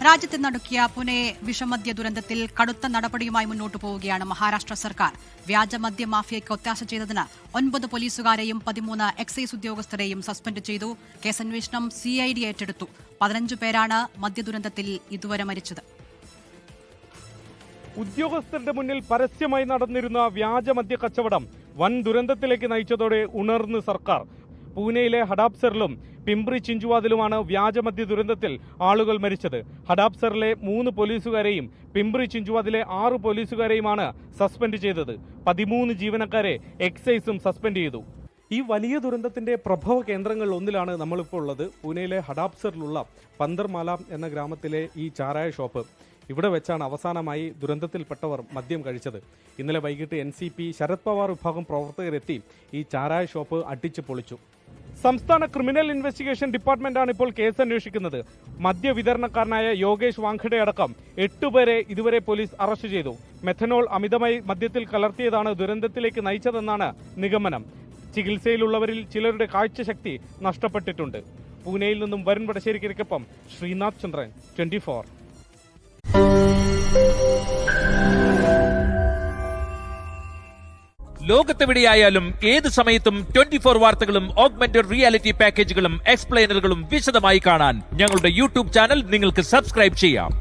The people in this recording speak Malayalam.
രാജ്യത്തെ നടുക്കിയ പുനെ വിഷമദ്യ ദുരന്തത്തിൽ കടുത്ത നടപടിയുമായി മുന്നോട്ടു പോവുകയാണ് മഹാരാഷ്ട്ര സർക്കാർ. വ്യാജമദ്യ മാഫിയയ്ക്ക് ഒത്താശ ചെയ്തതിന് 9 പോലീസുകാരെയും 13 എക്സൈസ് ഉദ്യോഗസ്ഥരെയും സസ്പെൻഡ് ചെയ്തു. കേസന്വേഷണം CID ഏറ്റെടുത്തു. 15 പേരാണ് മദ്യദുരന്തത്തിൽ ഇതുവരെ മരിച്ചത്. ഉദ്യോഗസ്ഥരുടെ മുന്നിൽ പരസ്യമായി നടന്നിരുന്ന വ്യാജമദ്യ കച്ചവടം വൻ ദുരന്തത്തിലേക്ക് നയിച്ചതോടെ ഉണർന്ന് സർക്കാർ. പൂനെയിലെ ഹഡാപ്സറിലും പിംപ്രി ചിഞ്ചുവാദിലുമാണ് വ്യാജമദ്യ ദുരന്തത്തിൽ ആളുകൾ മരിച്ചത്. ഹഡാപ്സറിലെ 3 പോലീസുകാരെയും പിംപ്രി ചിഞ്ചുവാദിലെ 6 പോലീസുകാരെയുമാണ് സസ്പെൻഡ് ചെയ്തത്. 13 ജീവനക്കാരെ എക്സൈസും സസ്പെൻഡ് ചെയ്തു. ഈ വലിയ ദുരന്തത്തിന്റെ പ്രഭവ കേന്ദ്രങ്ങളിൽ ഒന്നിലാണ് നമ്മളിപ്പോൾ ഉള്ളത്. പൂനെയിലെ ഹഡാപ്സറിലുള്ള പന്തർമാല എന്ന ഗ്രാമത്തിലെ ഈ ചാരായ ഷോപ്പ്. ഇവിടെ വെച്ചാണ് അവസാനമായി ദുരന്തത്തിൽപ്പെട്ടവർ മദ്യം കഴിച്ചത്. ഇന്നലെ വൈകിട്ട് NCP ശരത് പവാർ വിഭാഗം പ്രവർത്തകരെത്തി ഈ ചാരായ ഷോപ്പ് അടിച്ചു പൊളിച്ചു. സംസ്ഥാന ക്രിമിനൽ ഇൻവെസ്റ്റിഗേഷൻ ഡിപ്പാർട്ട്മെന്റാണ് ഇപ്പോൾ കേസ് അന്വേഷിക്കുന്നത്. മദ്യവിതരണക്കാരനായ യോഗേഷ് വാങ്കഡെ അടക്കം 8 പേരെ ഇതുവരെ പോലീസ് അറസ്റ്റ് ചെയ്തു. മെഥനോൾ അമിതമായി മദ്യത്തിൽ കലർത്തിയതാണ് ദുരന്തത്തിലേക്ക് നയിച്ചതെന്നാണ് നിഗമനം. ചികിത്സയിലുള്ളവരിൽ ചിലരുടെ കാഴ്ചശക്തി നഷ്ടപ്പെട്ടിട്ടുണ്ട്. പൂനെയിൽ നിന്നും വരുൺ വടശ്ശേരിക്കൊപ്പം ശ്രീനാഥ് ചന്ദ്രൻ, 24. ലോകത്തെവിടെയായാലും ഏത് സമയത്തും 24 വാർത്തകളും ഓഗ്മെന്റഡ് റിയാലിറ്റി പാക്കേജുകളും എക്സ്പ്ലെയിനറുകളും വിശദമായി കാണാൻ ഞങ്ങളുടെ YouTube ചാനൽ നിങ്ങൾക്ക് സബ്സ്ക്രൈബ് ചെയ്യാം.